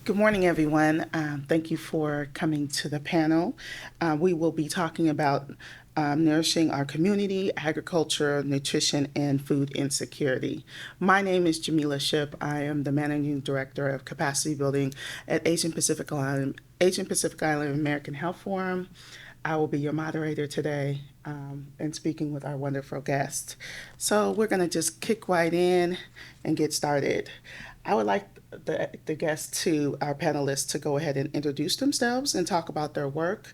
Good morning, everyone. Thank you for coming to the panel. We will be talking about nourishing our community, agriculture, nutrition, and food insecurity. My name is Jamila Ship. I am the Managing Director of Capacity Building at Asian Pacific Island American Health Forum. I will be your moderator today and speaking with our wonderful guest. So we're going to just kick right in and get started. I would like the guests to our panelists to go ahead and introduce themselves and talk about their work,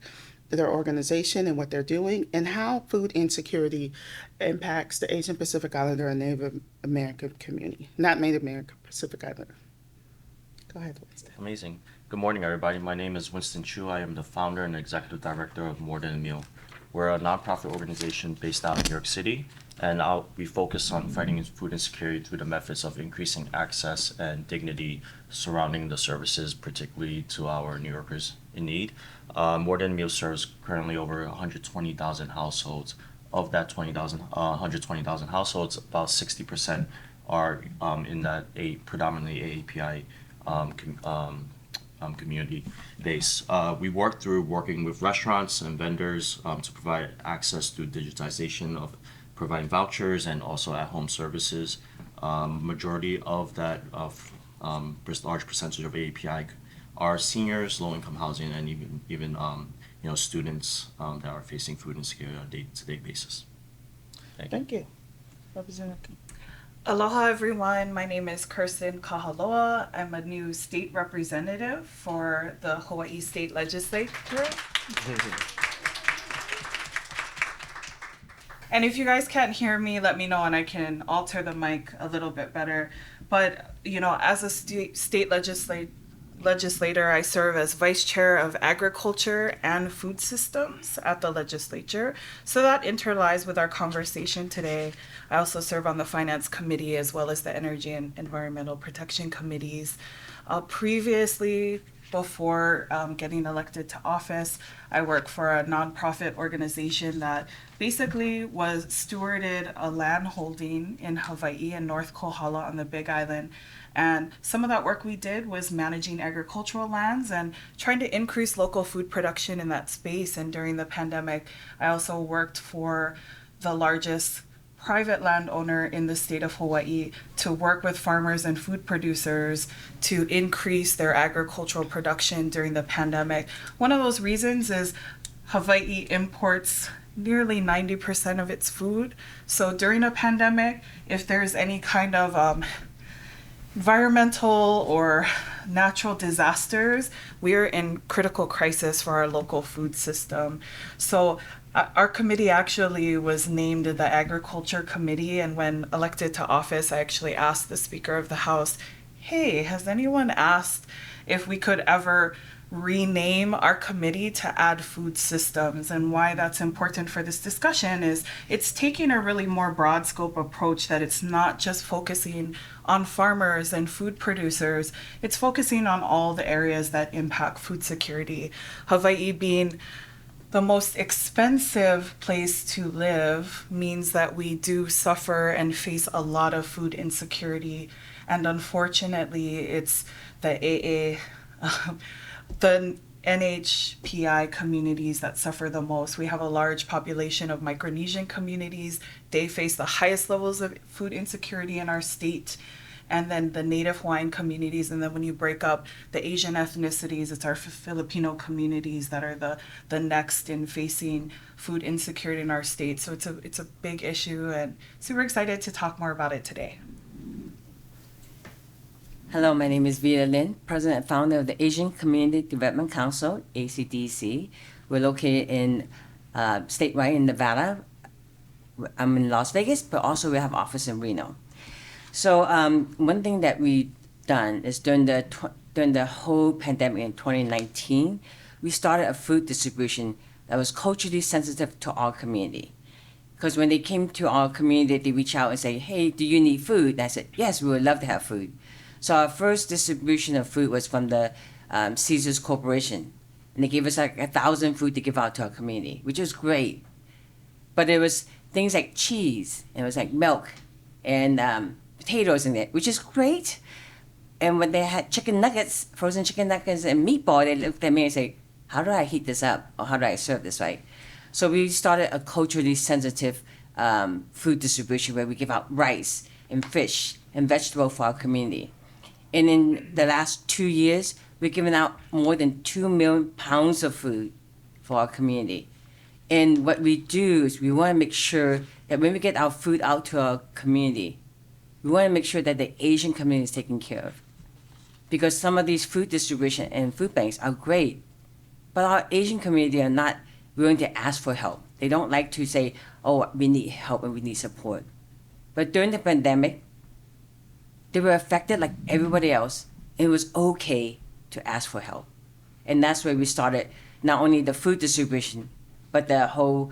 their organization, and what they're doing, and how food insecurity impacts the Asian Pacific Islander and Native American community. Not Native American, Pacific Islander. Go ahead, Winston. Amazing. Good morning, everybody. My name is Winston Chu. I am the founder and executive director of More Than a Meal. We're a nonprofit organization based out in New York City, and we focus on fighting food insecurity through the methods of increasing access and dignity surrounding the services, particularly to our New Yorkers in need. More Than a Meal serves currently over 120,000 households. Of that 120,000 households, about 60% are in that predominantly AAPI community base. We work through working with restaurants and vendors to provide access through digitization of providing vouchers and also at-home services. Majority of that large percentage of API are seniors, low-income housing, and even students that are facing food insecurity on a day-to-day basis. Thank you. Representative. Aloha, everyone. My name is Kirsten Kahaloa. I'm a new state representative for the Hawaii State Legislature. And if you guys can't hear me, let me know and I can alter the mic a little bit better. But, as a state legislator, I serve as vice chair of agriculture and food systems at the legislature. So that interlies with our conversation today. I also serve on the finance committee as well as the energy and environmental protection committees. Previously, before getting elected to office, I worked for a nonprofit organization that basically was stewarded a land holding in Hawaii and North Kohala on the Big Island. And some of that work we did was managing agricultural lands and trying to increase local food production in that space. And during the pandemic, I also worked for the largest private landowner in the state of Hawaii to work with farmers and food producers to increase their agricultural production during the pandemic. One of those reasons is Hawaii imports nearly 90% of its food. So during a pandemic, if there's any kind of environmental or natural disasters, we're in critical crisis for our local food system. So our committee actually was named the Agriculture Committee, and when elected to office, I actually asked the Speaker of the House, hey, has anyone asked if we could ever rename our committee to add food systems? And why that's important for this discussion is it's taking a really more broad scope approach, that it's not just focusing on farmers and food producers, it's focusing on all the areas that impact food security. Hawaii being the most expensive place to live means that we do suffer and face a lot of food insecurity. And unfortunately, it's the the NHPI communities that suffer the most. We have a large population of Micronesian communities. They face the highest levels of food insecurity in our state. And then the Native Hawaiian communities, and then when you break up the Asian ethnicities, it's our Filipino communities that are the next in facing food insecurity in our state. So it's a big issue, and super excited to talk more about it today. Hello, my name is Vita Lin, president and founder of the Asian Community Development Council, ACDC. We're located in statewide in Nevada. I'm in Las Vegas, but also we have office in Reno. So one thing that we've done is during the whole pandemic in 2019, we started a food distribution that was culturally sensitive to our community. Because when they came to our community, they reached out and say, hey, do you need food? And I said, yes, we would love to have food. So our first distribution of food was from the Caesars Corporation. And they gave us like 1,000 food to give out to our community, which was great. But it was things like cheese, and it was like milk, and potatoes in it, which is great. And when they had chicken nuggets, frozen chicken nuggets and meatball, they looked at me and say, how do I heat this up? Or how do I serve this right? So we started a culturally sensitive food distribution where we give out rice and fish and vegetable for our community. And in the last 2 years, we've given out more than 2 million pounds of food for our community. And what we do is we want to make sure that when we get our food out to our community, we want to make sure that the Asian community is taken care of. Because some of these food distribution and food banks are great, but our Asian community are not willing to ask for help. They don't like to say, oh, we need help and we need support. But during the pandemic, they were affected like everybody else. It was okay to ask for help. And that's where we started not only the food distribution, but the whole,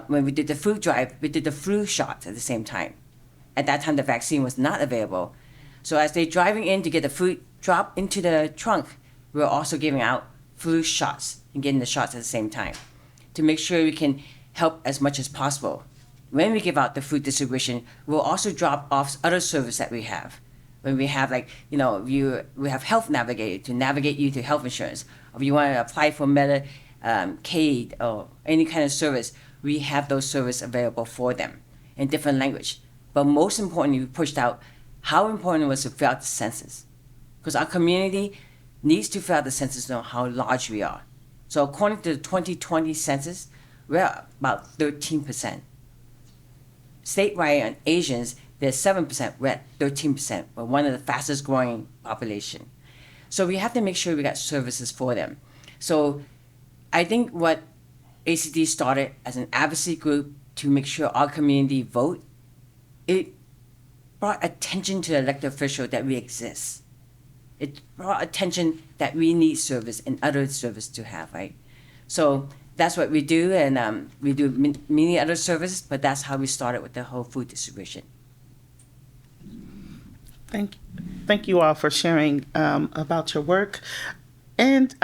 when we did the food drive, we did the flu shots at the same time. At that time, the vaccine was not available. So as they're driving in to get the food dropped into the trunk, we were also giving out flu shots and getting the shots at the same time to make sure we can help as much as possible. When we give out the food distribution, we'll also drop off other service that we have. When we have we have Health Navigator to navigate you to health insurance. Or if you want to apply for Medicaid or any kind of service, we have those services available for them in different language. But most importantly, we pushed out how important it was to fill out the census. Because our community needs to fill out the census to know how large we are. So according to the 2020 census, we're about 13%. Statewide on Asians, they're 7%, we're at 13%. We're one of the fastest growing population. So we have to make sure we got services for them. So I think what ACD started as an advocacy group to make sure our community vote, it brought attention to the elected official that we exist. It brought attention that we need service and other service to have, right? So that's what we do, and we do many other services, but that's how we started with the whole food distribution. Thank you all for sharing about your work. And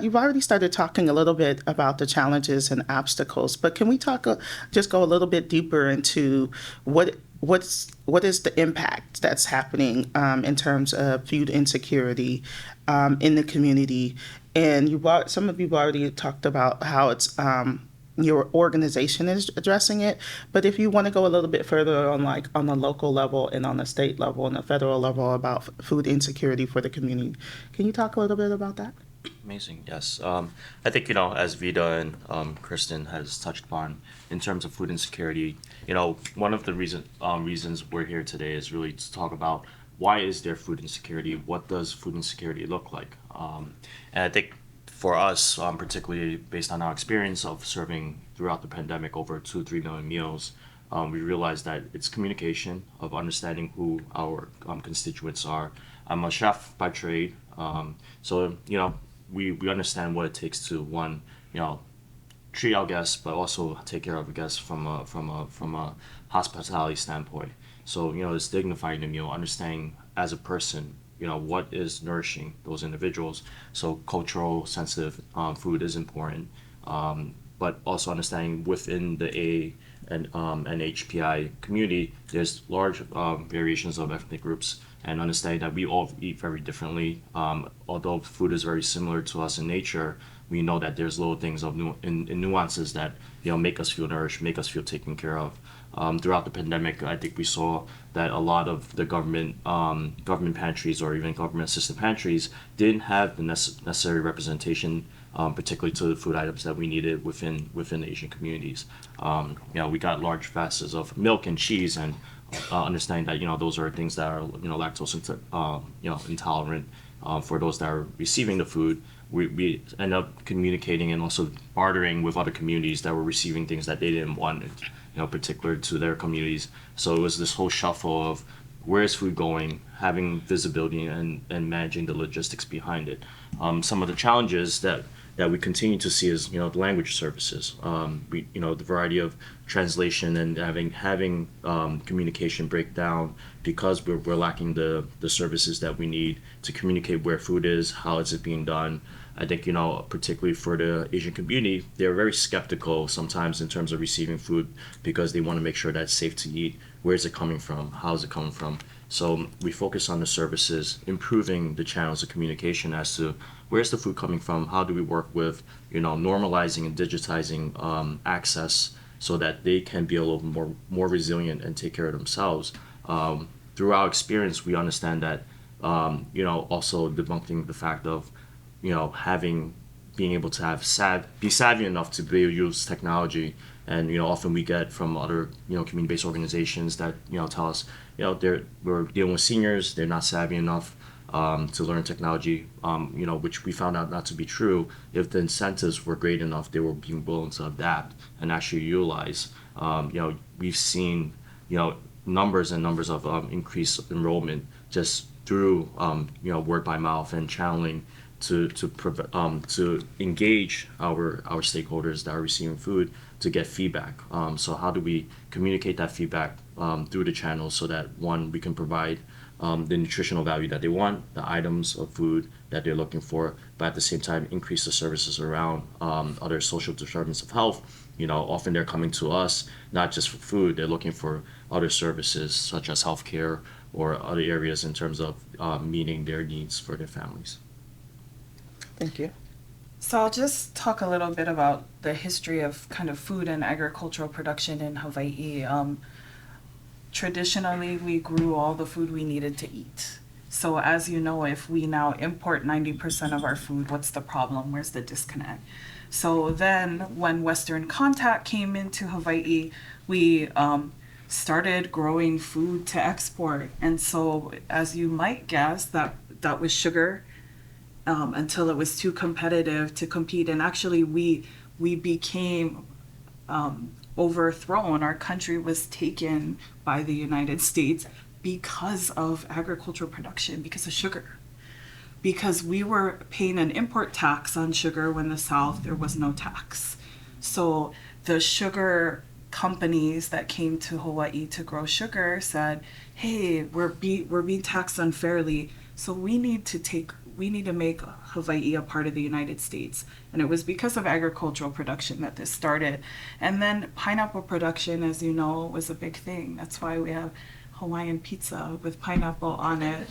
you've already started talking a little bit about the challenges and obstacles, but can we just go a little bit deeper into what is the impact that's happening in terms of food insecurity in the community? And some of you have already talked about how it's your organization is addressing it. But if you want to go a little bit further on the local level and on the state level and the federal level about food insecurity for the community, can you talk a little bit about that? Amazing, yes. I think, as Vida and Kristen has touched upon, in terms of food insecurity, one of the reasons we're here today is really to talk about why is there food insecurity? What does food insecurity look like? And I think for us, particularly based on our experience of serving throughout the pandemic over 2-3 million meals, we realized that it's communication of understanding who our constituents are. I'm a chef by trade, so we understand what it takes to treat our guests, but also take care of the guests from a hospitality standpoint. So it's dignifying the meal, understanding as a person, what is nourishing those individuals. So cultural sensitive food is important, but also understanding within the A and HPI community, there's large variations of ethnic groups, and understanding that we all eat very differently. Although food is very similar to us in nature, we know that there's little things of nuances that make us feel nourished, make us feel taken care of. Throughout the pandemic, I think we saw that a lot of the government pantries or even government assisted pantries didn't have the necessary representation, particularly to the food items that we needed within the Asian communities. We got large fasts of milk and cheese, and understanding that those are things that are lactose intolerant for those that are receiving the food. We end up communicating and also bartering with other communities that were receiving things that they didn't want, particular to their communities. So it was this whole shuffle of where is food going, having visibility and managing the logistics behind it. Some of the challenges that we continue to see is the language services, the variety of translation and having communication break down because we're lacking the services that we need to communicate where food is, how is it being done. I think particularly for the Asian community, they're very skeptical sometimes in terms of receiving food because they want to make sure that it's safe to eat. Where is it coming from? How is it coming from? So we focus on the services, improving the channels of communication as to where's the food coming from, how do we work with, normalizing and digitizing access so that they can be a little more resilient and take care of themselves. Through our experience, we understand that, also debunking the fact of, being able to be savvy enough to be able to use technology. And often we get from other community-based organizations that tell us we're dealing with seniors, they're not savvy enough to learn technology, which we found out not to be true. If the incentives were great enough, they were being willing to adapt and actually utilize. We've seen numbers and numbers of increased enrollment just through word by mouth and channeling to engage our stakeholders that are receiving food to get feedback. So how do we communicate that feedback through the channels so that, one, we can provide the nutritional value that they want, the items of food that they're looking for, but at the same time increase the services around other social determinants of health. Often they're coming to us not just for food, they're looking for other services such as healthcare or other areas in terms of meeting their needs for their families. Thank you. So I'll just talk a little bit about the history of kind of food and agricultural production in Hawaii. Traditionally, we grew all the food we needed to eat. So as you know, if we now import 90% of our food, what's the problem? Where's the disconnect? So then when Western contact came into Hawaii, we started growing food to export. And so as you might guess, that was sugar. Until it was too competitive to compete. And actually we became overthrown. Our country was taken by the United States because of agricultural production, because of sugar. Because we were paying an import tax on sugar when the South, there was no tax. So the sugar companies that came to Hawaii to grow sugar said, hey, we're being taxed unfairly, so we need to make Hawaii a part of the United States. And it was because of agricultural production that this started. And then pineapple production, as you know, was a big thing. That's why we have Hawaiian pizza with pineapple on it,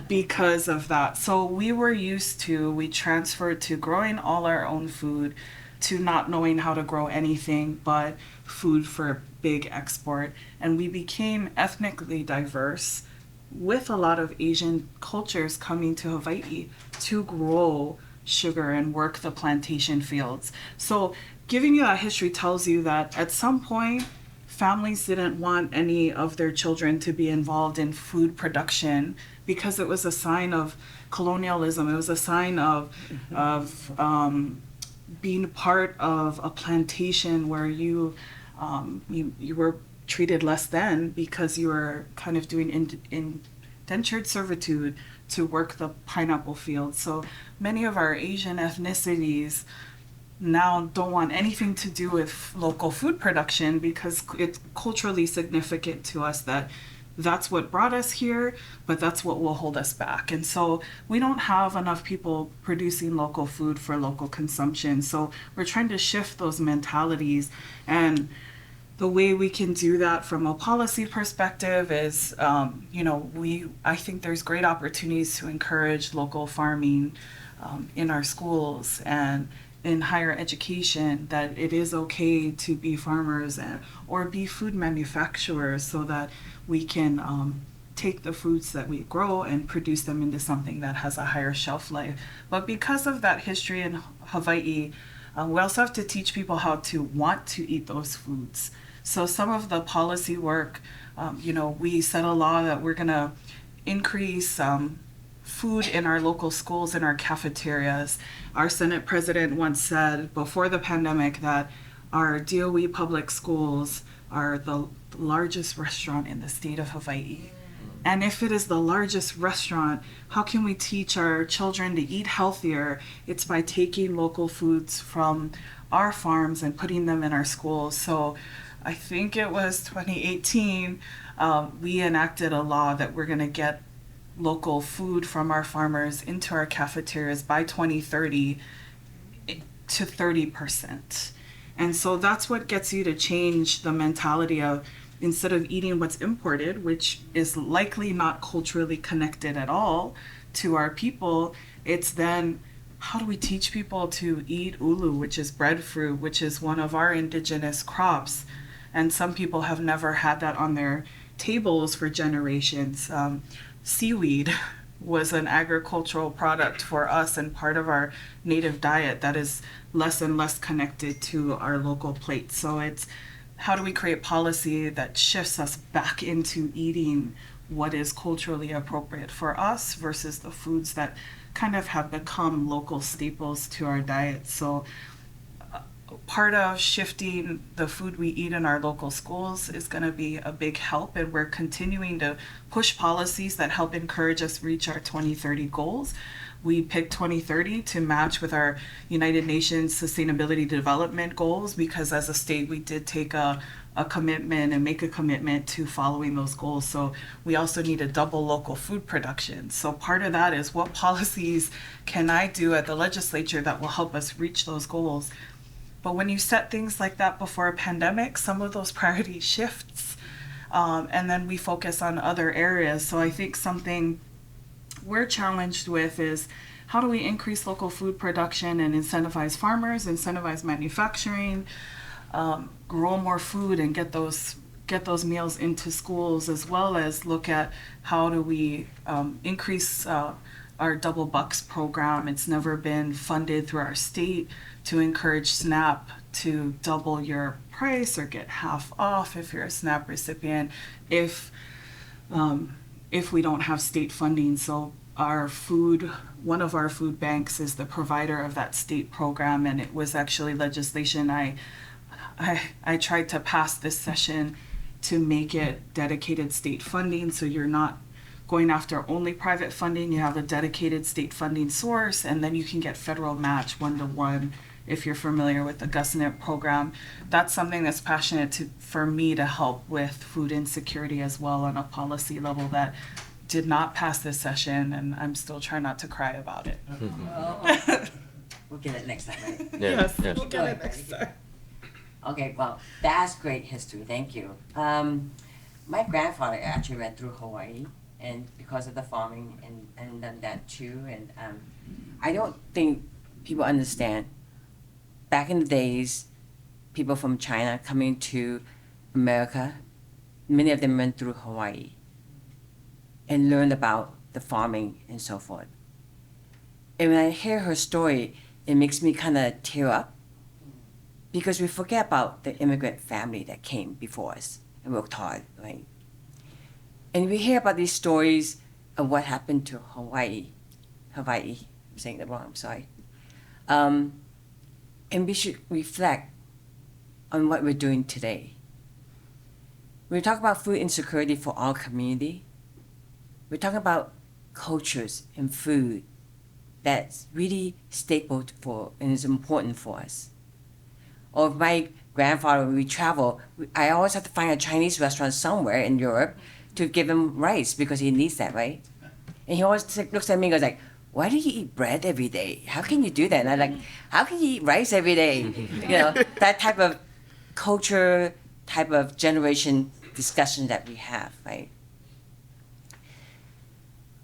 because of that. So we transferred to growing all our own food, to not knowing how to grow anything but food for big export. And we became ethnically diverse, with a lot of Asian cultures coming to Hawaii to grow sugar and work the plantation fields. So giving you that history tells you that at some point, families didn't want any of their children to be involved in food production because it was a sign of colonialism. It was a sign of being part of a plantation where you were treated less than because you were kind of doing indentured servitude to work the pineapple field. So many of our Asian ethnicities now don't want anything to do with local food production because it's culturally significant to us that that's what brought us here, but that's what will hold us back. And so we don't have enough people producing local food for local consumption. So we're trying to shift those mentalities. And the way we can do that from a policy perspective is, I think there's great opportunities to encourage local farming in our schools and in higher education, that it is okay to be farmers or be food manufacturers so that we can take the foods that we grow and produce them into something that has a higher shelf life. But because of that history in Hawaii, we also have to teach people how to want to eat those foods. So some of the policy work, we set a law that we're going to increase food in our local schools and our cafeterias. Our Senate president once said before the pandemic that our DOE public schools are the largest restaurant in the state of Hawaii. And if it is the largest restaurant, how can we teach our children to eat healthier? It's by taking local foods from our farms and putting them in our schools. So I think it was 2018, we enacted a law that we're going to get local food from our farmers into our cafeterias by 2030 to 30%. And so that's what gets you to change the mentality of instead of eating what's imported, which is likely not culturally connected at all to our people, it's then how do we teach people to eat ulu, which is breadfruit, which is one of our indigenous crops? And some people have never had that on their tables for generations. Seaweed was an agricultural product for us and part of our native diet that is less and less connected to our local plate. So it's how do we create policy that shifts us back into eating what is culturally appropriate for us versus the foods that kind of have become local staples to our diet. So part of shifting the food we eat in our local schools is going to be a big help, and we're continuing to push policies that help encourage us reach our 2030 goals. We picked 2030 to match with our United Nations Sustainability Development Goals because as a state we did take a commitment and make a commitment to following those goals. So we also need to double local food production. So part of that is what policies can I do at the legislature that will help us reach those goals. But when you set things like that before a pandemic, some of those priorities shifts, and then we focus on other areas. So I think something we're challenged with is how do we increase local food production and incentivize farmers, incentivize manufacturing, grow more food and get those meals into schools, as well as look at how do we increase our Double Bucks program. It's never been funded through our state to encourage SNAP to double your price or get half off if you're a SNAP recipient if we don't have state funding. So one of our food banks is the provider of that state program, and it was actually legislation I tried to pass this session to make it dedicated state funding, so you're not going after only private funding, you have a dedicated state funding source, and then you can get federal match 1-to-1 if you're familiar with the GusNIP program. That's something that's passionate for me to help with food insecurity as well on a policy level that did not pass this session, and I'm still trying not to cry about it. We'll get it next time, right? Yes, yes. we'll get it next time. Okay, well, that's great history. Thank you. My grandfather actually went through Hawaii, and because of the farming, and done that too. And I don't think people understand. Back in the days, people from China coming to America, many of them went through Hawaii and learned about the farming and so forth. And when I hear her story, it makes me kind of tear up because we forget about the immigrant family that came before us and worked hard, right? And we hear about these stories of what happened to Hawaii, I'm saying that wrong, I'm sorry. And we should reflect on what we're doing today. We're talking about food insecurity for our community. We're talking about cultures and food that's really stapled for and is important for us. Or my grandfather, when we travel, I always have to find a Chinese restaurant somewhere in Europe to give him rice because he needs that, right? And he always looks at me and goes like, why do you eat bread every day? How can you do that? And I'm like, how can you eat rice every day? You know, that type of culture, type of generation discussion that we have, right?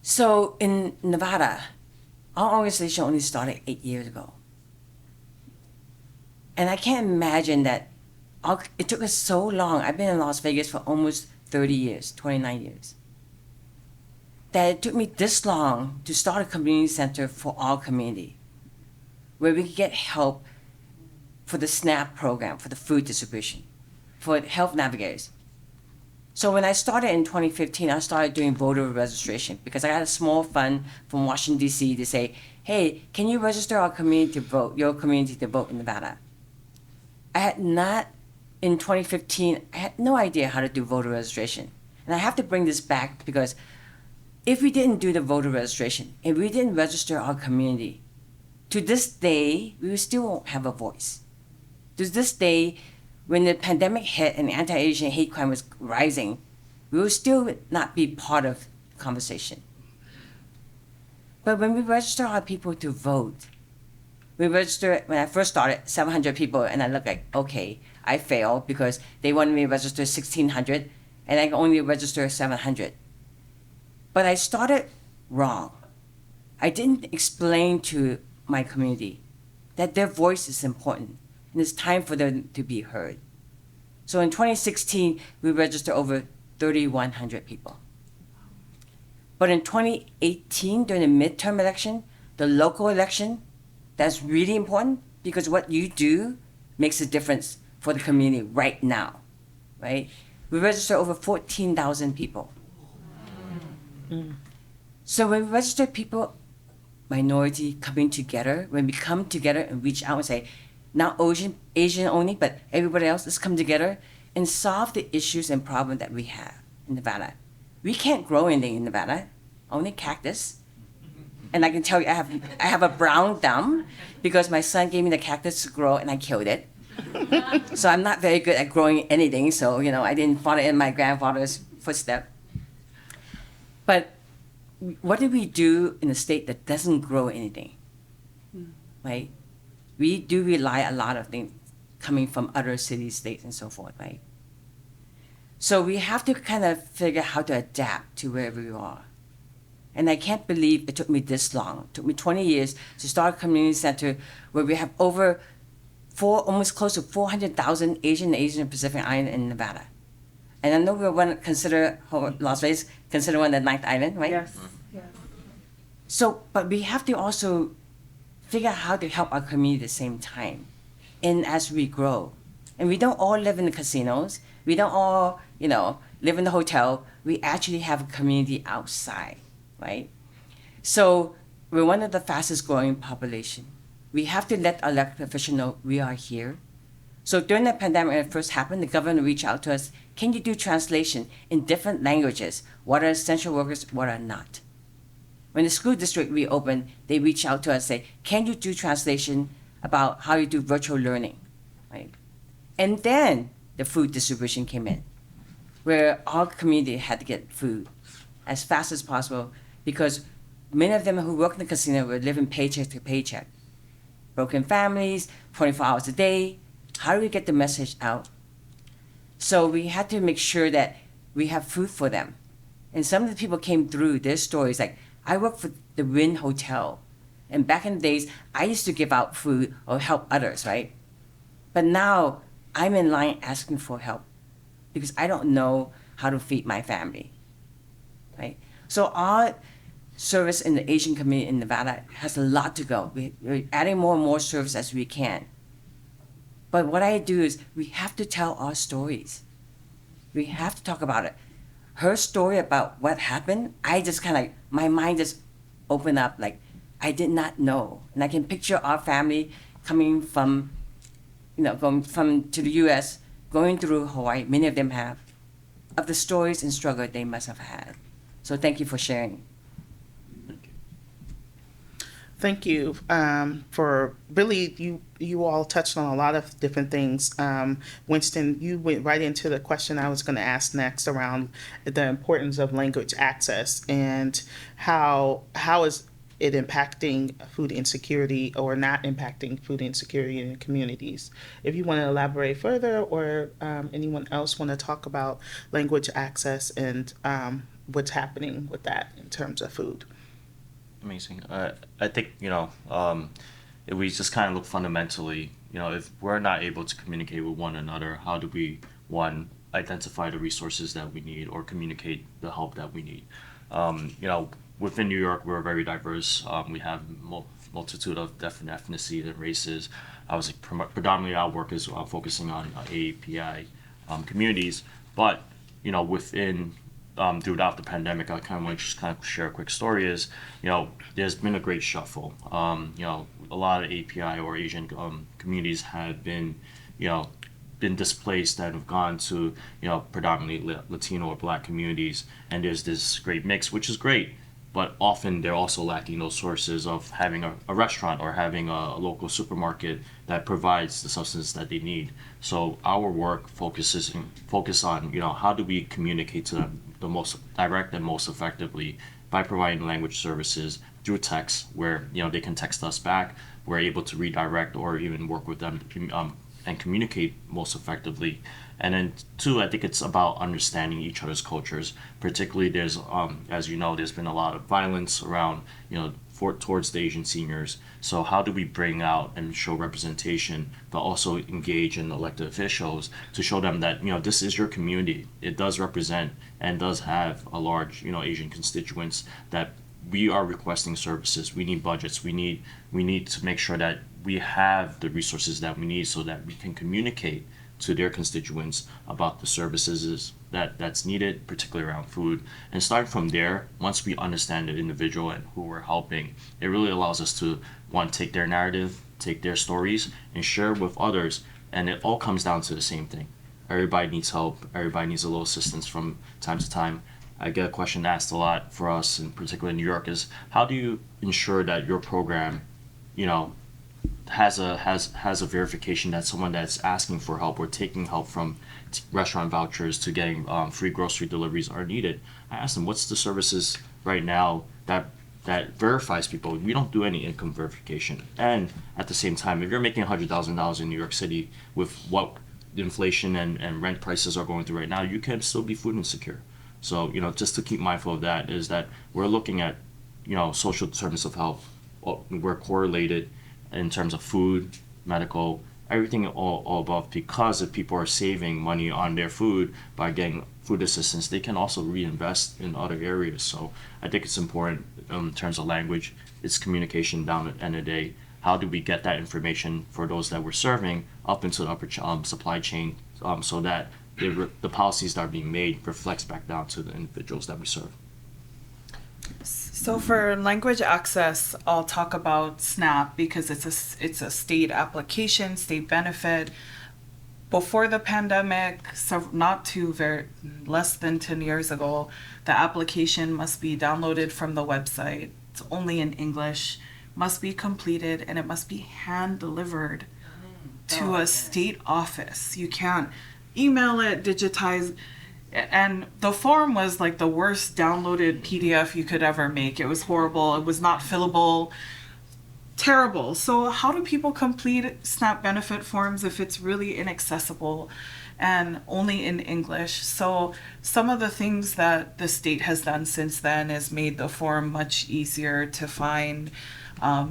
So in Nevada, our organization only started 8 years ago. And I can't imagine that it took us so long. I've been in Las Vegas for almost 30 years, 29 years. That it took me this long to start a community center for our community, where we could get help for the SNAP program, for the food distribution, for health navigators. So when I started in 2015, I started doing voter registration because I got a small fund from Washington, D.C. to say, hey, can you register our community to vote, your community to vote in Nevada? In 2015, I had no idea how to do voter registration. And I have to bring this back because if we didn't do the voter registration, if we didn't register our community, to this day, we still won't have a voice. To this day, when the pandemic hit and anti-Asian hate crime was rising, we will still not be part of the conversation. But when we register our people to vote, We registered, when I first started, 700 people, and I looked like, okay, I failed because they wanted me to register 1,600, and I can only register 700. But I started wrong. I didn't explain to my community that their voice is important, and it's time for them to be heard. So in 2016, we registered over 3,100 people. But in 2018, during the midterm election, the local election, that's really important because what you do makes a difference for the community right now, right? We registered over 14,000 people. So when we register people, minority coming together, when we come together and reach out and say, not Asian only, but everybody else, let's come together and solve the issues and problems that we have in Nevada. We can't grow anything in Nevada, only cactus. And I can tell you, I have a brown thumb because my son gave me the cactus to grow and I killed it. So I'm not very good at growing anything. So, I didn't follow in my grandfather's footstep. But what do we do in a state that doesn't grow anything, right? We do rely a lot of things coming from other cities, states, and so forth, right? So we have to kind of figure out how to adapt to wherever we are. And I can't believe it took me this long. It took me 20 years to start a community center where we have over almost close to 400,000 Asian Pacific Island in Nevada. And I know we want to consider Las Vegas, consider one the ninth island, right? Yes. Yes. So, but we have to also figure out how to help our community at the same time, and as we grow. And we don't all live in the casinos. We don't all, live in the hotel. We actually have a community outside, right? So we're one of the fastest growing population. We have to let our elected officials know we are here. So during the pandemic, when it first happened, the governor reached out to us, can you do translation in different languages? What are essential workers, what are not? When the school district reopened, they reached out to us and say, can you do translation about how you do virtual learning, right? And then the food distribution came in, where our community had to get food as fast as possible because many of them who work in the casino were living paycheck to paycheck. Broken families, 24 hours a day. How do we get the message out? So we had to make sure that we have food for them. And some of the people came through their stories like, I work for the Wynn Hotel. And back in the days, I used to give out food or help others, right? But now I'm in line asking for help because I don't know how to feed my family, right? So our service in the Asian community in Nevada has a lot to go. We're adding more and more service as we can. But what I do is we have to tell our stories. We have to talk about it. Her story about what happened, I just kind of, my mind just opened up like, I did not know. And I can picture our family coming from, going from to the US, going through Hawaii, many of them have, of the stories and struggle they must have had. So thank you for sharing. Thank you for really, you all touched on a lot of different things. Winston, you went right into the question I was going to ask next around the importance of language access and how is it impacting food insecurity or not impacting food insecurity in communities. If you want to elaborate further or anyone else want to talk about language access and what's happening with that in terms of food. Amazing. I think, if we just kind of look fundamentally, if we're not able to communicate with one another, how do we, one, identify the resources that we need or communicate the help that we need? Within New York, we're very diverse. We have multitude of different ethnicities and races. I was predominantly our work is focusing on API communities, but, within throughout the pandemic, I kind of want to just kind of share a quick story is, there's been a great shuffle. A lot of API or Asian communities have been displaced that have gone to, predominantly Latino or Black communities. And there's this great mix, which is great. But often they're also lacking those sources of having a restaurant or having a local supermarket that provides the substance that they need. So our work focus on, how do we communicate to them the most direct and most effectively by providing language services, through text, where they can text us back. We're able to redirect or even work with them and communicate most effectively. And then two, I think it's about understanding each other's cultures. Particularly, there's as you know, there's been a lot of violence around towards the Asian seniors. So how do we bring out and show representation, but also engage in elected officials to show them that this is your community. It does represent and does have a large Asian constituents, that we are requesting services. We need budgets. We need to make sure that we have the resources that we need so that we can communicate to their constituents about the services that's needed, particularly around food. And starting from there, once we understand the individual and who we're helping, it really allows us to take their narrative, take their stories, and share with others. And it all comes down to the same thing. Everybody needs help. Everybody needs a little assistance from time to time. I get a question asked a lot for us, in particular in New York, is how do you ensure that your program, has a verification that someone that's asking for help or taking help from restaurant vouchers to getting free grocery deliveries are needed? I asked them, what's the services right now that verifies people? We don't do any income verification. And at the same time, if you're making $100,000 in New York City with what inflation and rent prices are going through right now, you can still be food insecure. So, just to keep mindful of that, is that we're looking at, social determinants of health. We're correlated in terms of food, medical, everything all above, because if people are saving money on their food by getting food assistance, they can also reinvest in other areas. So I think it's important in terms of language. It's communication down at the end of the day. How do we get that information for those that we're serving up into the upper supply chain, so that the policies that are being made reflects back down to the individuals that we serve. So for language access, I'll talk about SNAP because it's a state application, state benefit. Before the pandemic, so less than 10 years ago, the application must be downloaded from the website. It's only in English, must be completed, and it must be hand delivered to a state office. You can't email it, digitize, and the form was like the worst downloaded PDF you could ever make. It was horrible. It was not fillable. Terrible. So how do people complete SNAP benefit forms if it's really inaccessible and only in English? So some of the things that the state has done since then is made the form much easier to find,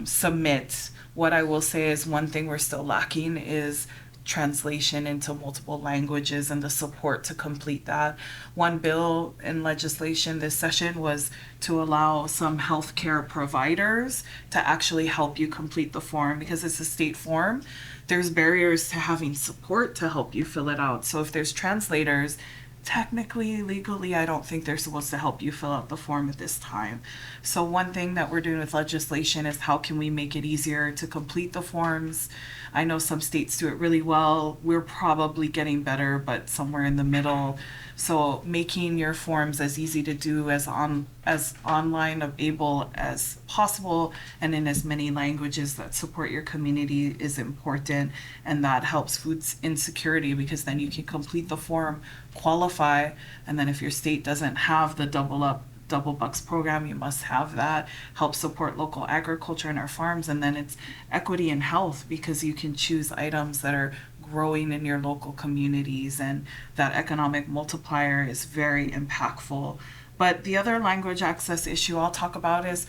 submit. What I will say is one thing we're still lacking is translation into multiple languages and the support to complete that. One bill in legislation this session was to allow some healthcare providers to actually help you complete the form, because it's a state form. There's barriers to having support to help you fill it out. So if there's translators, technically, legally, I don't think they're supposed to help you fill out the form at this time. So one thing that we're doing with legislation is how can we make it easier to complete the forms? I know some states do it really well. We're probably getting better, but somewhere in the middle. So making your forms as easy to do as online able as possible and in as many languages that support your community is important, and that helps food insecurity, because then you can complete the form, qualify, and then if your state doesn't have the double bucks program, you must have that. Help support local agriculture in our farms. And then it's equity and health, because you can choose items that are growing in your local communities, and that economic multiplier is very impactful. But the other language access issue I'll talk about is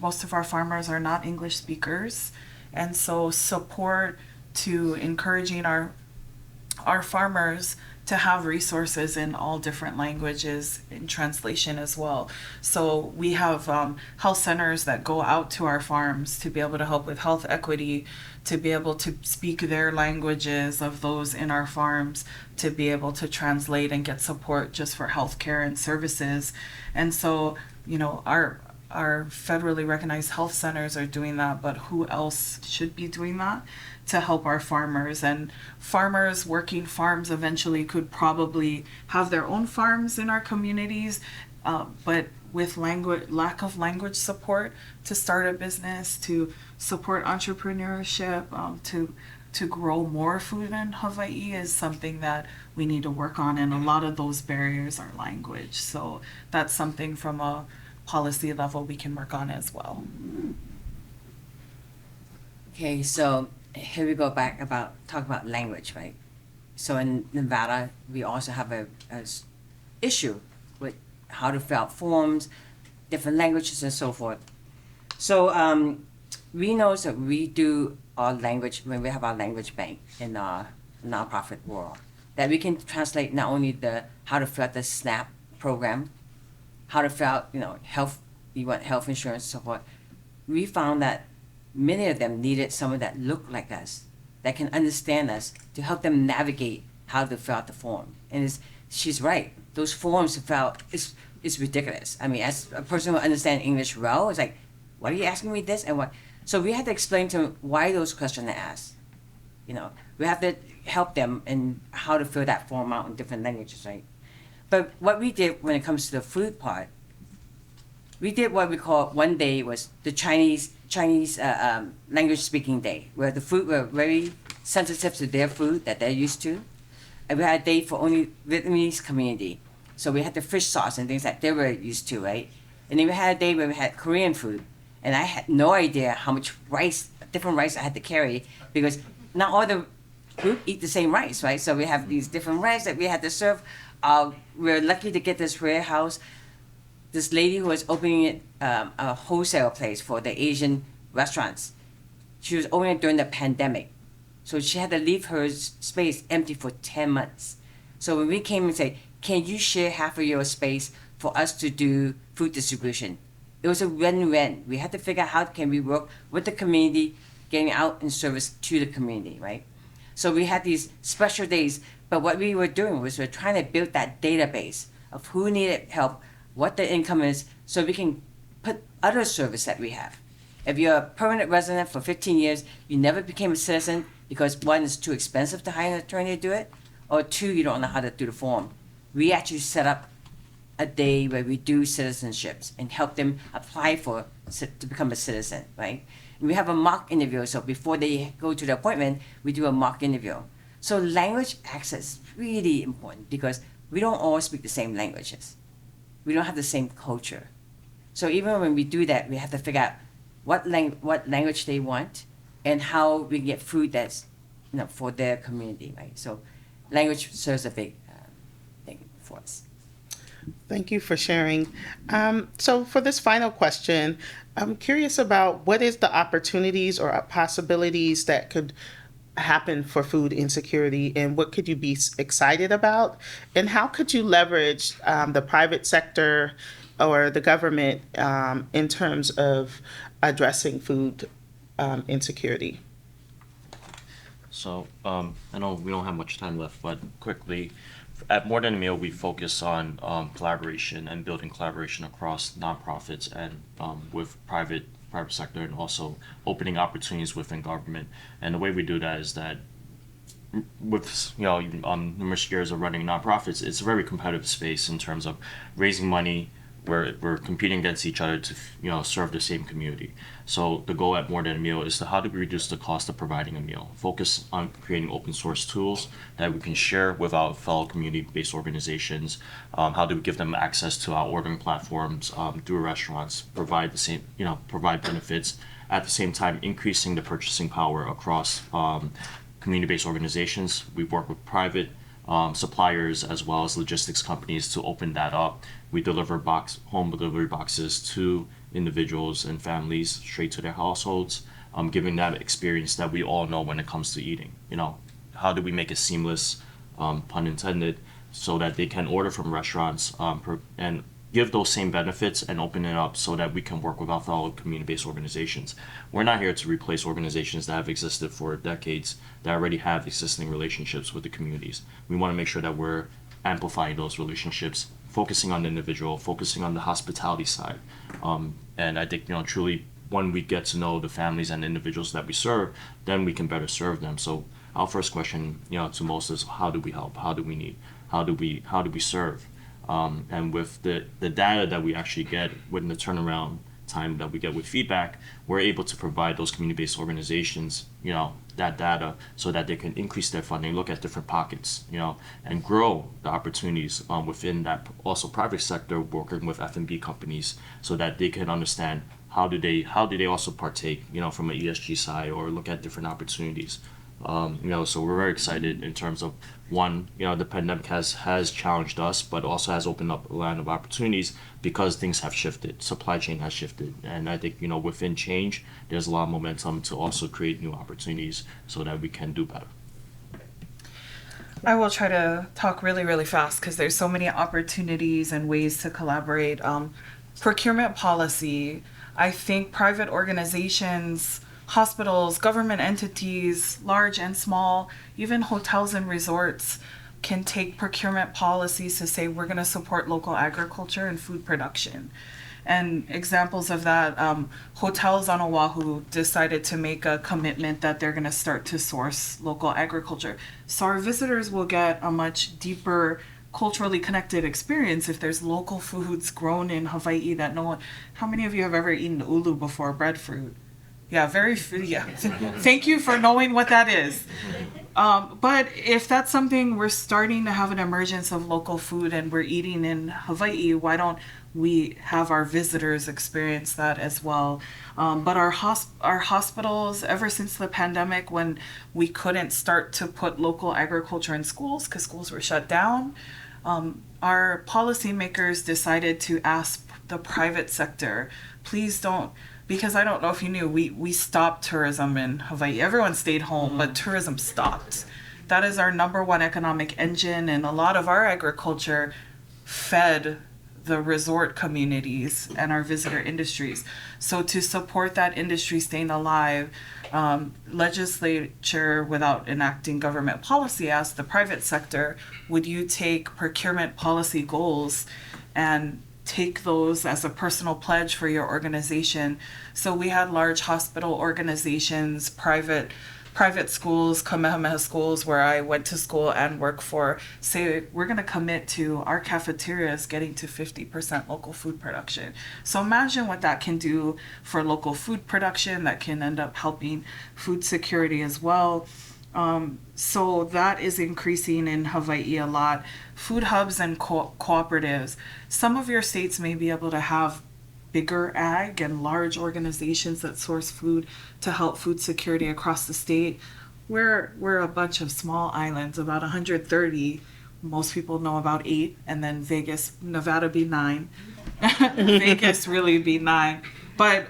most of our farmers are not English speakers, and so support to encouraging our farmers to have resources in all different languages in translation as well. So we have health centers that go out to our farms to be able to help with health equity, to be able to speak their languages of those in our farms, to be able to translate and get support just for healthcare and services. And so, our federally recognized health centers are doing that, but who else should be doing that to help our farmers? And farmers working farms eventually could probably have their own farms in our communities, but with lack of language support to start a business, to support entrepreneurship, to grow more food in Hawaii is something that we need to work on, and a lot of those barriers are language. So that's something from a policy level we can work on as well. Okay, so here we go back talk about language, right? So in Nevada, we also have a issue with how to fill out forms, different languages and so forth. So we know that we do our language when we have our language bank in our nonprofit world, that we can translate not only how to fill out the SNAP program, how to fill out health, you want health insurance and so forth. We found that many of them needed someone that looked like us, that can understand us, to help them navigate how to fill out the form. And she's right. Those forms to fill out is ridiculous. I mean, as a person who understands English well, it's like, why are you asking me this and what? So we had to explain to them why those questions are asked. We have to help them in how to fill that form out in different languages, right? But what we did when it comes to the food part, we did what we call one day was the Chinese language speaking day, where the food were very sensitive to their food that they're used to. And we had a day for only Vietnamese community. So we had the fish sauce and things that they were used to, right? And then we had a day where we had Korean food. And I had no idea how much different rice I had to carry, because not all the group eat the same rice, right? So we have these different rice that we had to serve. We're lucky to get this warehouse. This lady who was opening a wholesale place for the Asian restaurants, she was opening it during the pandemic. So she had to leave her space empty for 10 months. So when we came and said, can you share half of your space for us to do food distribution? It was a win-win. We had to figure out how can we work with the community, getting out and service to the community, right? So we had these special days, but what we were doing was we're trying to build that database of who needed help, what the income is, so we can put other service that we have. If you're a permanent resident for 15 years, you never became a citizen because one, it's too expensive to hire an attorney to do it, or two, you don't know how to do the form. We actually set up a day where we do citizenships and help them apply to become a citizen, right? And we have a mock interview, so before they go to the appointment, we do a mock interview. So language access is really important because we don't all speak the same languages. We don't have the same culture. So even when we do that, we have to figure out what language they want and how we can get food that's for their community, right? So language serves a big thing for us. Thank you for sharing. So for this final question, I'm curious about what is the opportunities or possibilities that could happen for food insecurity, and what could you be excited about, and how could you leverage the private sector or the government in terms of addressing food insecurity? So I know we don't have much time left, but quickly, at More Than a Meal, we focus on collaboration and building collaboration across nonprofits and with private sector, and also opening opportunities within government. And the way we do that is that with numerous years of running nonprofits, it's a very competitive space in terms of raising money. We're competing against each other to serve the same community. So the goal at More Than a Meal is how do we reduce the cost of providing a meal? Focus on creating open source tools that we can share with our fellow community-based organizations. How do we give them access to our ordering platforms through restaurants? Provide benefits at the same time, increasing the purchasing power across community-based organizations. We work with private suppliers as well as logistics companies to open that up. We deliver home delivery boxes to individuals and families straight to their households, giving that experience that we all know when it comes to eating. How do we make it seamless, pun intended, so that they can order from restaurants and give those same benefits and open it up so that we can work with our fellow community-based organizations. We're not here to replace organizations that have existed for decades, that already have existing relationships with the communities. We want to make sure that we're amplifying those relationships, focusing on the individual, focusing on the hospitality side. And I think, truly, when we get to know the families and individuals that we serve, then we can better serve them. So our first question, to most is, how do we help? How do we need? How do we serve? And with the data that we actually get within the turnaround time that we get with feedback, we're able to provide those community-based organizations, that data so that they can increase their funding, look at different pockets, and grow the opportunities within that also private sector, working with F&B companies so that they can understand how do they also partake, from an ESG side or look at different opportunities. So we're very excited in terms of one, the pandemic has challenged us, but also has opened up a line of opportunities because things have shifted, supply chain has shifted, and I think within change, there's a lot of momentum to also create new opportunities so that we can do better. I will try to talk really, really fast because there's so many opportunities and ways to collaborate. Procurement policy, I think private organizations, hospitals, government entities, large and small, even hotels and resorts can take procurement policies to say we're going to support local agriculture and food production. And examples of that, hotels on Oahu decided to make a commitment that they're going to start to source local agriculture. So our visitors will get a much deeper culturally connected experience if there's local foods grown in Hawaii that no one, how many of you have ever eaten ulu before, breadfruit? Yeah, yeah. Thank you for knowing what that is. But if that's something we're starting to have an emergence of local food and we're eating in Hawaii, why don't we have our visitors experience that as well? But our hospitals, ever since the pandemic, when we couldn't start to put local agriculture in schools because schools were shut down, our policymakers decided to ask the private sector, please don't, because I don't know if you knew, we stopped tourism in Hawaii. Everyone stayed home, but tourism stopped. That is our number one economic engine, and a lot of our agriculture fed the resort communities and our visitor industries. So to support that industry staying alive, legislature, without enacting government policy, asked the private sector, would you take procurement policy goals and take those as a personal pledge for your organization? So we had large hospital organizations, private schools, Kamehameha schools where I went to school and work for, say we're going to commit to our cafeterias getting to 50% local food production. So imagine what that can do for local food production. That can end up helping food security as well. So that is increasing in Hawaii a lot. Food hubs and cooperatives. Some of your states may be able to have bigger ag and large organizations that source food to help food security across the state. We're a bunch of small islands, about 130. Most people know about 8, and then Vegas, Nevada be 9. Vegas really be 9. But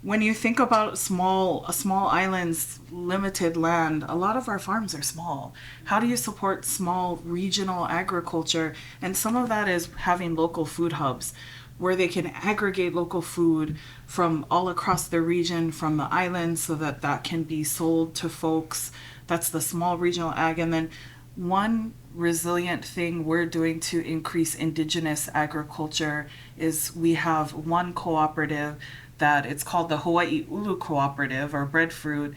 when you think about a small island's limited land, a lot of our farms are small. How do you support small regional agriculture? And some of that is having local food hubs where they can aggregate local food from all across the region, from the islands, so that can be sold to folks. That's the small regional ag. And then one resilient thing we're doing to increase indigenous agriculture is we have one cooperative that it's called the Hawaii Ulu Cooperative, or breadfruit,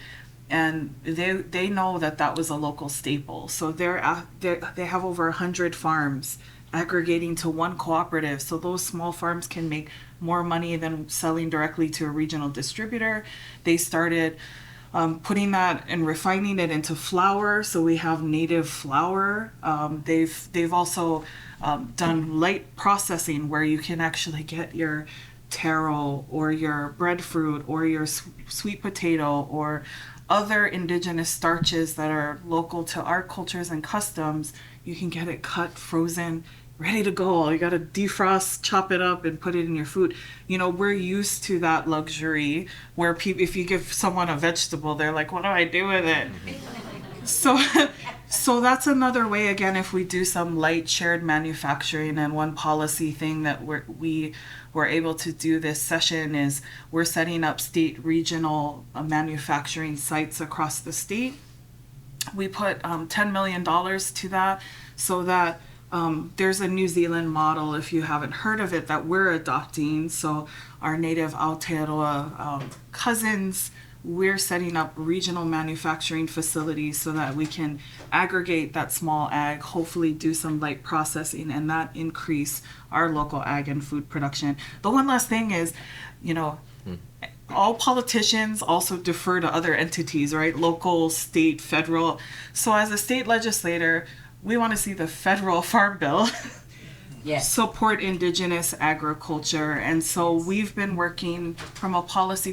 and they know that was a local staple. So they have over 100 farms aggregating to one cooperative, so those small farms can make more money than selling directly to a regional distributor. They started putting that and refining it into flour, so we have native flour. They've also done light processing where you can actually get your taro or your breadfruit or your sweet potato or other indigenous starches that are local to our cultures and customs. You can get it cut, frozen, ready to go. All you got to defrost, chop it up, and put it in your food. We're used to that luxury where people, if you give someone a vegetable, they're like, what do I do with it? So that's another way, again, if we do some light shared manufacturing. And one policy thing that we were able to do this session is we're setting up state regional manufacturing sites across the state. We put $10 million to that so that there's a New Zealand model, if you haven't heard of it, that we're adopting. So our native Aotearoa cousins we're setting up regional manufacturing facilities so that we can aggregate that small ag, hopefully do some light processing, and that increase our local ag and food production. The one last thing is, you know, all politicians also defer to other entities, right? Local, state, federal. So as a state legislator, we want to see the federal farm bill Yes. support indigenous agriculture. And so we've been working from a policy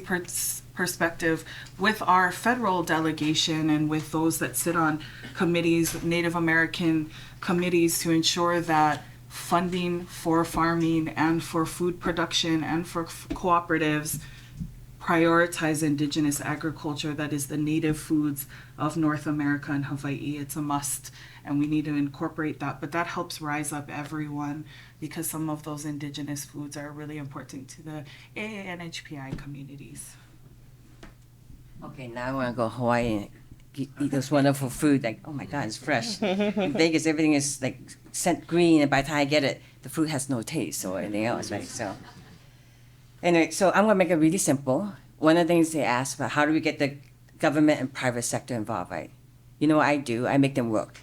perspective with our federal delegation and with those that sit on committees, Native American committees, to ensure that funding for farming and for food production and for cooperatives prioritize indigenous agriculture, that is the native foods of North America and Hawaii. It's a must, and we need to incorporate that. But that helps rise up everyone, because some of those indigenous foods are really important to the AA and HPI communities. Okay, now I want to go Hawaii and eat those wonderful food. Like, oh my God, it's fresh. In Vegas, everything is like scent green, and by the time I get it, the fruit has no taste or anything else, right? So, anyway, so I'm gonna make it really simple. One of the things they ask about, how do we get the government and private sector involved, right? You know what I do? I make them work.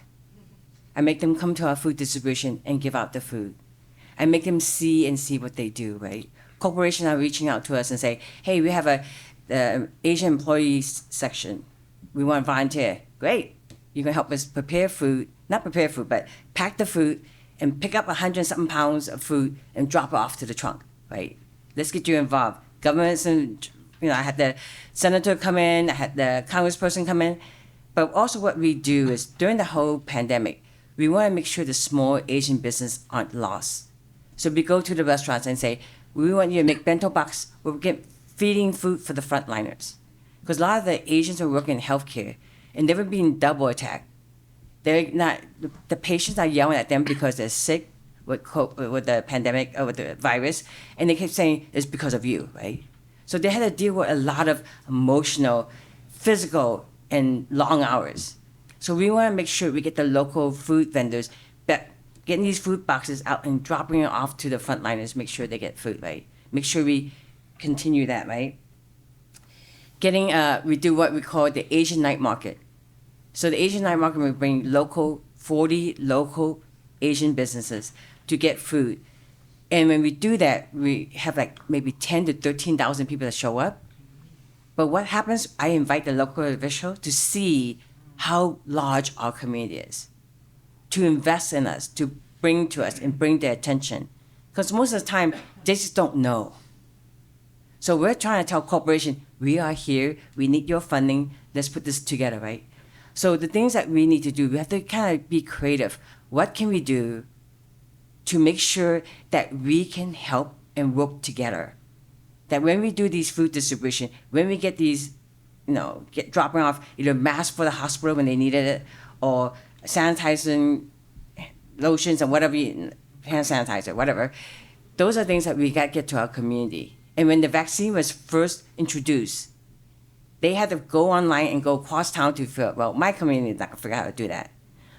I make them come to our food distribution and give out the food. I make them see what they do, right? Corporations are reaching out to us and say, hey, we have the Asian employees section. We want to volunteer. Great. You can help us prepare food, not prepare food, but pack the food and pick up 100-something pounds of food and drop it off to the trunk, right? Let's get you involved. Governments, and I had the senator come in, I had the congressperson come in. But also what we do is, during the whole pandemic, we want to make sure the small Asian business aren't lost. So we go to the restaurants and say, we want you to make bento box. We'll get feeding food for the frontliners. Because a lot of the Asians are working in healthcare, and they've been being double attacked. They're not, the patients are yelling at them because they're sick with the pandemic, or with the virus, and they keep saying it's because of you, right? So they had to deal with a lot of emotional, physical, and long hours. So we want to make sure we get the local food vendors getting these food boxes out and dropping it off to the frontliners, make sure they get food, right? Make sure we continue that, right? We do what we call the Asian night market. So the Asian night market, we bring 40 local Asian businesses to get food. And when we do that, we have like maybe 10 to 13,000 people that show up. But what happens, I invite the local official to see how large our community is, to invest in us, to bring to us and bring their attention. Because most of the time, they just don't know. So we're trying to tell corporations, we are here, we need your funding, let's put this together, right? So the things that we need to do, we have to kind of be creative. What can we do to make sure that we can help and work together? That when we do these food distribution, when we get these, get dropping off either masks for the hospital when they needed it, or sanitizing lotions and whatever, hand sanitizer, whatever, those are things that we got to get to our community. And when the vaccine was first introduced, they had to go online and go across town to fill. Well, my community is not going to figure out how to do that.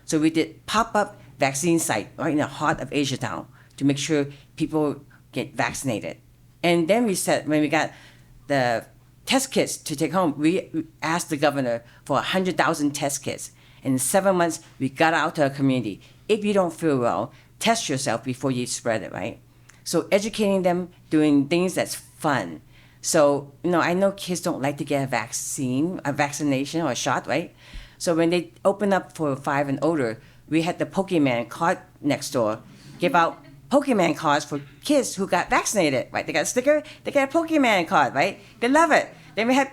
So we did pop-up vaccine site right in the heart of Asia Town to make sure people get vaccinated. And then we said, when we got the test kits to take home, we asked the governor for 100,000 test kits. And in 7 months, we got out to our community. If you don't feel well, test yourself before you spread it, right? So educating them, doing things that's fun. So, I know kids don't like to get a vaccination or a shot, right? So when they open up for 5 and older, we had the Pokemon card next door, give out Pokemon cards for kids who got vaccinated, right? They got a sticker, they get a Pokemon card, right? They love it. Then we had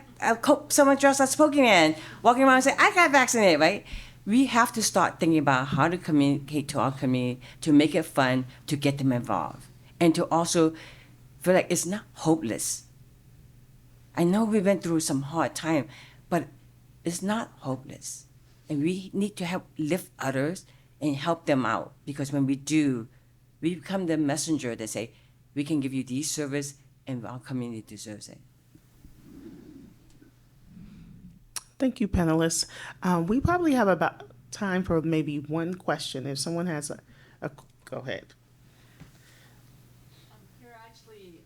someone dressed as Pokemon walking around and say, I got vaccinated, right? We have to start thinking about how to communicate to our community, to make it fun, to get them involved. And to also feel like it's not hopeless. I know we went through some hard time, but it's not hopeless. And we need to help lift others and help them out. Because when we do, we become the messenger that say, we can give you these service and our community deserves it. Thank you, panelists. We probably have about time for maybe one question. If someone has a go ahead. Here, actually,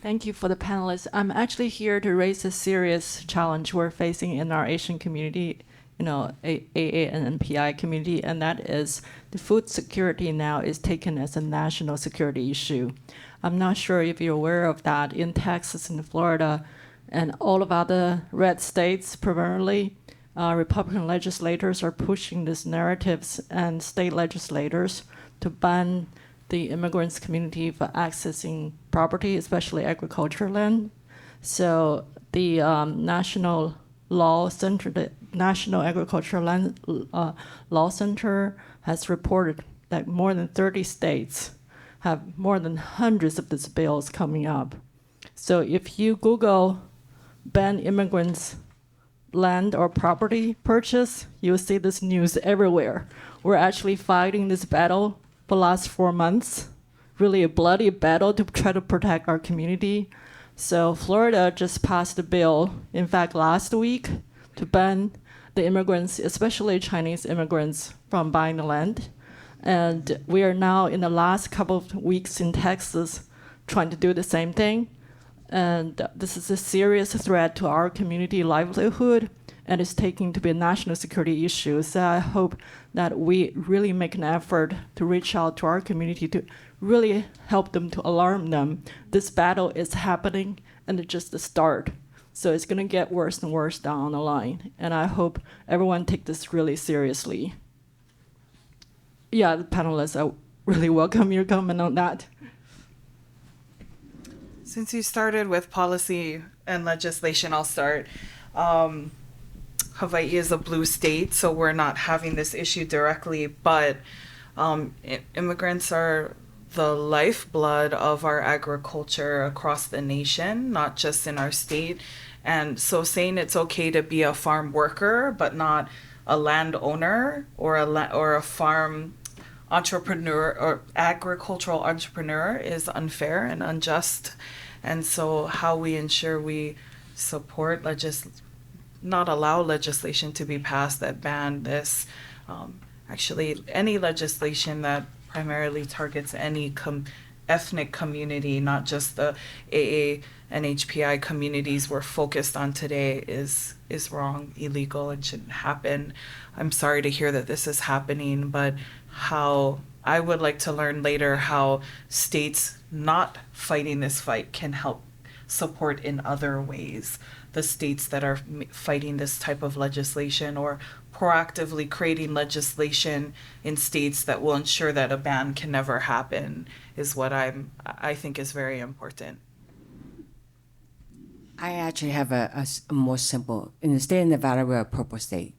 Thank you for the panelists. I'm actually here to raise a serious challenge we're facing in our Asian community, AA and NPI community, and that is the food security now is taken as a national security issue. I'm not sure if you're aware of that. In Texas and Florida and all of other red states, primarily, Republican legislators are pushing these narratives and state legislators to ban the immigrants community for accessing property, especially agricultural land. So the National Law Center, the National Agricultural Land Law Center has reported that more than 30 states have more than hundreds of these bills coming up. So if you Google ban immigrants land or property purchase, you'll see this news everywhere. We're actually fighting this battle for the last 4 months, really a bloody battle to try to protect our community. So Florida just passed a bill, in fact, last week, to ban the immigrants, especially Chinese immigrants, from buying the land. And we are now in the last couple of weeks in Texas trying to do the same thing. And this is a serious threat to our community livelihood, and it's taking to be a national security issue. So I hope that we really make an effort to reach out to our community to really help them, to alarm them. This battle is happening, and it's just the start. So it's gonna get worse and worse down the line. And I hope everyone take this really seriously. Yeah, the panelists, I really welcome your comment on that. Since you started with policy and legislation, I'll start. Hawaii is a blue state, so we're not having this issue directly, but immigrants are the lifeblood of our agriculture across the nation, not just in our state. And so saying it's okay to be a farm worker, but not a landowner or a farm entrepreneur or agricultural entrepreneur is unfair and unjust. And so how we ensure we support not allow legislation to be passed that ban this, actually any legislation that primarily targets any ethnic community, not just the AA and HPI communities we're focused on today, is wrong, illegal, and shouldn't happen. I'm sorry to hear that this is happening, but how I would like to learn later how states not fighting this fight can help support in other ways the states that are fighting this type of legislation, or proactively creating legislation in states that will ensure that a ban can never happen, is what I think is very important. I actually have a more simple. In the state of Nevada, we're a purple state,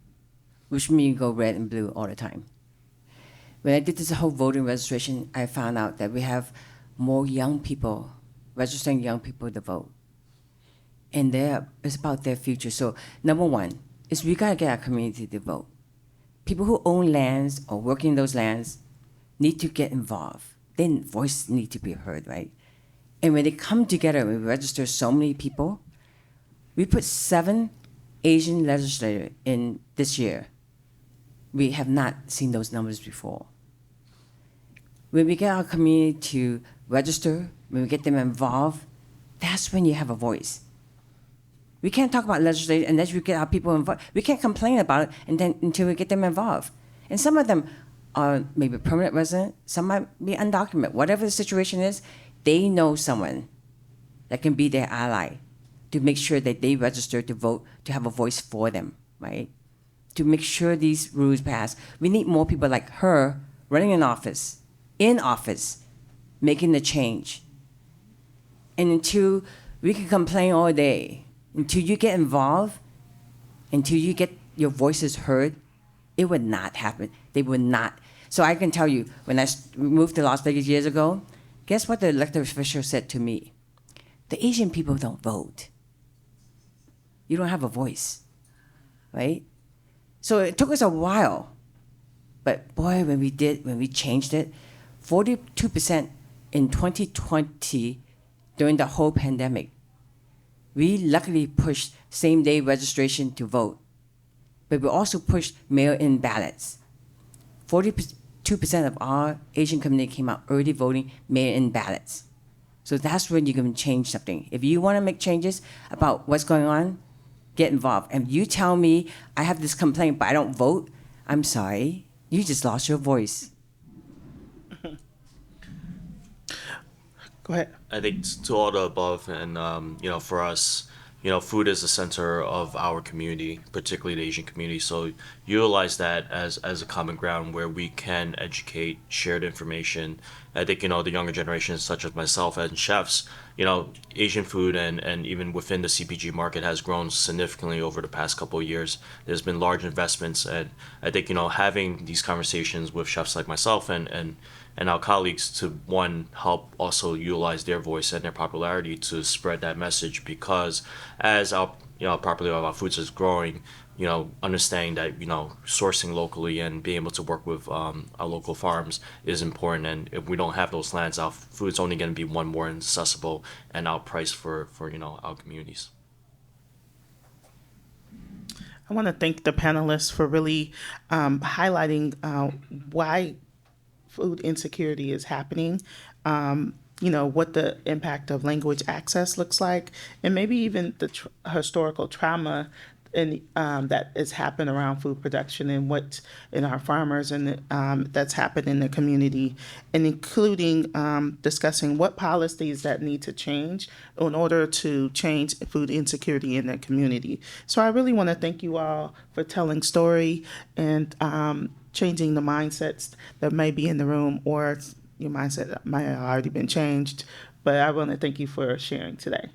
which means go red and blue all the time. When I did this whole voting registration, I found out that we have more young people, registering young people to vote. And it's about their future. So number one is we gotta get our community to vote. People who own lands or work in those lands need to get involved. Their voice need to be heard, right? And when they come together, we register so many people. We put 7 Asian legislators in this year. We have not seen those numbers before. When we get our community to register, when we get them involved, that's when you have a voice. We can't talk about legislation unless we get our people involved. We can't complain about it until we get them involved. And some of them are maybe permanent resident, some might be undocumented. Whatever the situation is, they know someone that can be their ally to make sure that they register to vote, to have a voice for them, right? To make sure these rules pass. We need more people like her running in office, making the change. And until we can complain all day, until you get involved, until you get your voices heard, it would not happen. They would not. So I can tell you, when I moved to Las Vegas years ago, guess what the elected official said to me? The Asian people don't vote. You don't have a voice, right? So it took us a while. But boy, when we changed it, 42% in 2020 during the whole pandemic. We luckily pushed same-day registration to vote, but we also pushed mail-in ballots. 42% of our Asian community came out early voting mail-in ballots. So that's when you can change something. If you want to make changes about what's going on, get involved. And you tell me I have this complaint, but I don't vote, I'm sorry, you just lost your voice. Go ahead. I think to all the above, and for us, food is the center of our community, particularly the Asian community. So utilize that as a common ground where we can educate, shared information. I think the younger generations, such as myself and chefs, Asian food and even within the CPG market has grown significantly over the past couple of years. There's been large investments, and I think having these conversations with chefs like myself and our colleagues to one help also utilize their voice and their popularity to spread that message, because as our popularity of our foods is growing, understanding that sourcing locally and being able to work with our local farms is important. And if we don't have those lands, our food's only going to be one more accessible and outpriced for our communities. I want to thank the panelists for really highlighting why food insecurity is happening, what the impact of language access looks like, and maybe even the historical trauma that has happened around food production and what in our farmers and that's happened in the community, and including discussing what policies that need to change in order to change food insecurity in the community. So I really want to thank you all for telling story and changing the mindsets that may be in the room, or your mindset might have already been changed. But I want to thank you for sharing today.